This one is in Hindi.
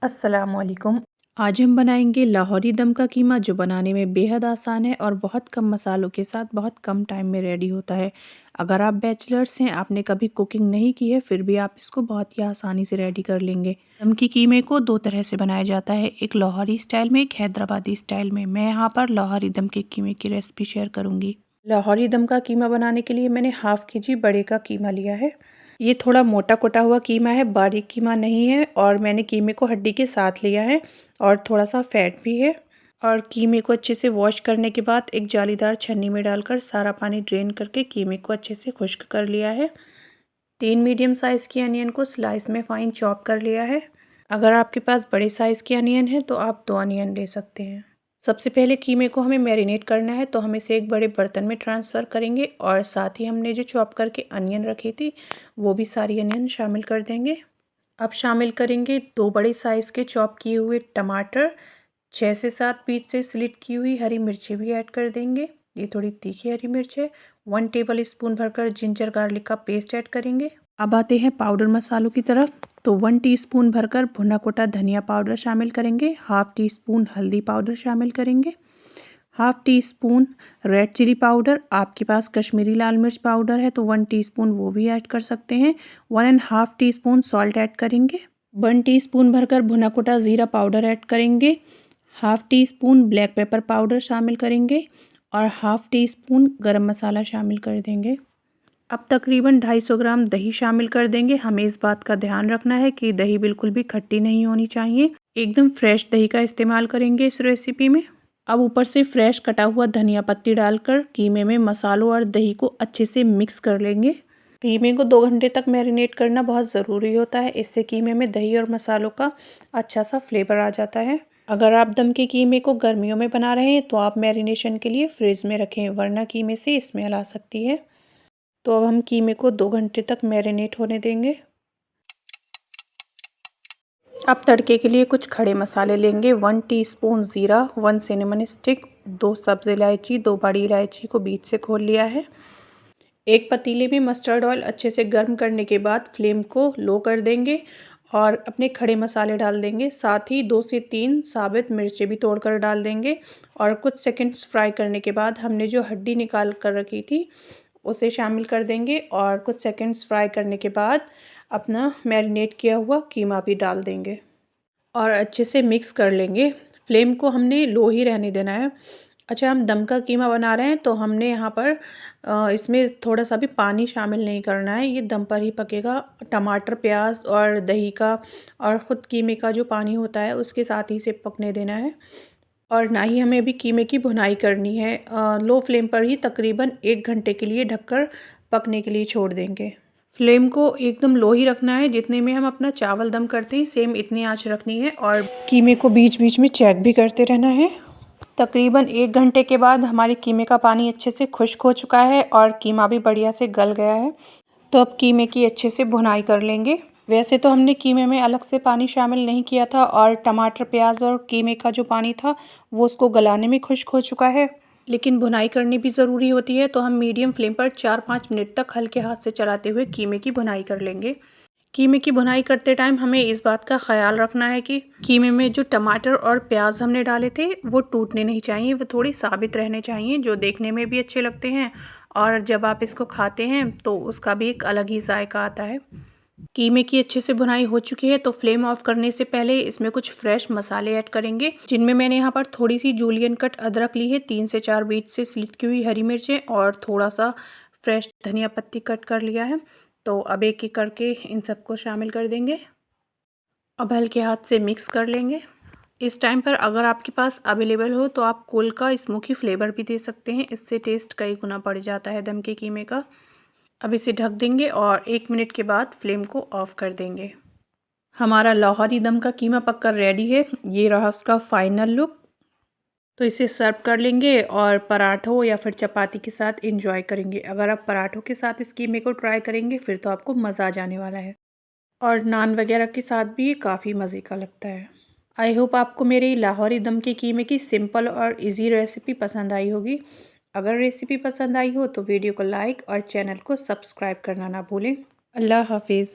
अस्सलामुअलैकुम। आज हम बनाएंगे लाहौरी दम का कीमा, जो बनाने में बेहद आसान है और बहुत कम मसालों के साथ बहुत कम टाइम में रेडी होता है। अगर आप बैचलर्स हैं, आपने कभी कुकिंग नहीं की है, फिर भी आप इसको बहुत ही आसानी से रेडी कर लेंगे। दम की कीमे को दो तरह से बनाया जाता है, एक लाहौरी स्टाइल में, एक हैदराबादी स्टाइल में। मैं यहाँ पर लाहौरी दम के कीमे की रेसिपी शेयर करूँगी। लाहौरी दम का कीमा बनाने के लिए मैंने हाफ़ केजी बड़े का कीमा लिया है। ये थोड़ा मोटा कोटा हुआ कीमा है, बारीक कीमा नहीं है। और मैंने कीमे को हड्डी के साथ लिया है और थोड़ा सा फैट भी है। और कीमे को अच्छे से वॉश करने के बाद एक जालीदार छन्नी में डालकर सारा पानी ड्रेन करके कीमे को अच्छे से खुश्क कर लिया है। 3 मीडियम साइज़ की अनियन को स्लाइस में फाइन चॉप कर लिया है। अगर आपके पास बड़े साइज़ की अनियन है तो आप 2 अनियन ले सकते हैं। सबसे पहले कीमे को हमें मैरिनेट करना है, तो हम इसे एक बड़े बर्तन में ट्रांसफ़र करेंगे और साथ ही हमने जो चॉप करके अनियन रखी थी वो भी सारी अनियन शामिल कर देंगे। अब शामिल करेंगे 2 बड़े साइज़ के चॉप किए हुए टमाटर, 6 से 7 बीच से स्लिट की हुई हरी मिर्ची भी ऐड कर देंगे। ये थोड़ी तीखी हरी मिर्च है। 1 टेबल स्पून भरकर जिंजर गार्लिक का पेस्ट ऐड करेंगे। अब आते हैं पाउडर मसालों की तरफ। तो 1 टीस्पून भरकर भुना कोटा धनिया पाउडर शामिल करेंगे, हाफ़ टी स्पून हल्दी पाउडर शामिल करेंगे, half teaspoon red chilli powder. आपके पास कश्मीरी लाल मिर्च पाउडर है तो 1 टीस्पून वो भी ऐड कर सकते हैं। 1 and half tea spoon salt add करेंगे। 1 टीस्पून भरकर भुना कोटा ज़ीरा पाउडर ऐड करेंगे, half tea spoon black pepper powder शामिल करेंगे और हाफ़ टी स्पून गरम मसाला शामिल कर देंगे। अब तकरीबन 250 ग्राम दही शामिल कर देंगे। हमें इस बात का ध्यान रखना है कि दही बिल्कुल भी खट्टी नहीं होनी चाहिए। एकदम फ्रेश दही का इस्तेमाल करेंगे इस रेसिपी में। अब ऊपर से फ्रेश कटा हुआ धनिया पत्ती डालकर कीमे में मसालों और दही को अच्छे से मिक्स कर लेंगे। कीमे को 2 घंटे तक मैरिनेट करना बहुत ज़रूरी होता है, इससे कीमे में दही और मसालों का अच्छा सा फ्लेवर आ जाता है। अगर आप दम के कीमे को गर्मियों में बना रहे हैं तो आप मैरिनेशन के लिए फ्रिज में रखें, वरना कीमे से स्मेल आ सकती है। तो अब हम कीमे को 2 घंटे तक मैरिनेट होने देंगे। अब तड़के के लिए कुछ खड़े मसाले लेंगे। 1 टीस्पून ज़ीरा, 1 सिनेमन स्टिक, 2 सब्ज़ इलायची, 2 बड़ी इलायची को बीच से खोल लिया है। एक पतीले में मस्टर्ड ऑयल अच्छे से गर्म करने के बाद फ्लेम को लो कर देंगे और अपने खड़े मसाले डाल देंगे। साथ ही 2 से 3 साबित मिर्चें भी तोड़कर डाल देंगे और कुछ सेकंड्स फ्राई करने के बाद हमने जो हड्डी निकाल कर रखी थी उसे शामिल कर देंगे और कुछ सेकंड्स फ्राई करने के बाद अपना मैरिनेट किया हुआ कीमा भी डाल देंगे और अच्छे से मिक्स कर लेंगे। फ्लेम को हमने लो ही रहने देना है। अच्छा, हम दम का कीमा बना रहे हैं तो हमने यहाँ पर इसमें थोड़ा सा भी पानी शामिल नहीं करना है, ये दम पर ही पकेगा। टमाटर, प्याज और दही का और ख़ुद कीमे का जो पानी होता है उसके साथ ही इसे पकने देना है और ना ही हमें अभी कीमे की भुनाई करनी है। लो फ्लेम पर ही तकरीबन 1 घंटे के लिए ढककर पकने के लिए छोड़ देंगे। फ्लेम को एकदम लो ही रखना है, जितने में हम अपना चावल दम करते हैं सेम इतनी आंच रखनी है और कीमे को बीच बीच में चेक भी करते रहना है। तकरीबन 1 घंटे के बाद हमारे कीमे का पानी अच्छे से खुश्क हो चुका है और कीमा भी बढ़िया से गल गया है। तो अब कीमे की अच्छे से भुनाई कर लेंगे। वैसे तो हमने कीमे में अलग से पानी शामिल नहीं किया था और टमाटर, प्याज और कीमे का जो पानी था वो उसको गलाने में खुश्क हो चुका है, लेकिन भुनाई करनी भी ज़रूरी होती है। तो हम मीडियम फ्लेम पर 4-5 मिनट तक हल्के हाथ से चलाते हुए कीमे की भुनाई कर लेंगे। कीमे की भुनाई करते टाइम हमें इस बात का ख्याल रखना है कि कीमे में जो टमाटर और प्याज हमने डाले थे वो टूटने नहीं चाहिए, वो थोड़ी साबित रहने चाहिए, जो देखने में भी अच्छे लगते हैं और जब आप इसको खाते हैं तो उसका भी एक अलग ही जायका आता है। कीमे की अच्छे से भुनाई हो चुकी है तो फ्लेम ऑफ करने से पहले इसमें कुछ फ्रेश मसाले ऐड करेंगे, जिनमें मैंने यहाँ पर थोड़ी सी जूलियन कट अदरक ली है, 3 से 4 बीच से स्लिट की हुई हरी मिर्चें और थोड़ा सा फ्रेश धनिया पत्ती कट कर लिया है। तो अब एक एक करके इन सबको शामिल कर देंगे। अब हल्के हाथ से मिक्स कर लेंगे। इस टाइम पर अगर आपके पास अवेलेबल हो तो आप कोल का स्मोकी फ्लेवर भी दे सकते हैं, इससे टेस्ट कई गुना बढ़ जाता है दम के कीमे का। अब इसे ढक देंगे और 1 मिनट के बाद फ्लेम को ऑफ कर देंगे। हमारा लाहौरी दम का कीमा पककर रेडी है। ये रहा उसका फाइनल लुक। तो इसे सर्व कर लेंगे और पराठों या फिर चपाती के साथ एंजॉय करेंगे। अगर आप पराठों के साथ इस कीमे को ट्राई करेंगे फिर तो आपको मज़ा आ जाने वाला है और नान वगैरह के साथ भी ये काफ़ी मज़े का लगता है। आई होप आपको मेरी लाहौरी दम के कीमे की सिंपल और इजी रेसिपी पसंद आई होगी। अगर रेसिपी पसंद आई हो तो वीडियो को लाइक और चैनल को सब्सक्राइब करना ना भूलें। अल्लाह हाफिज़।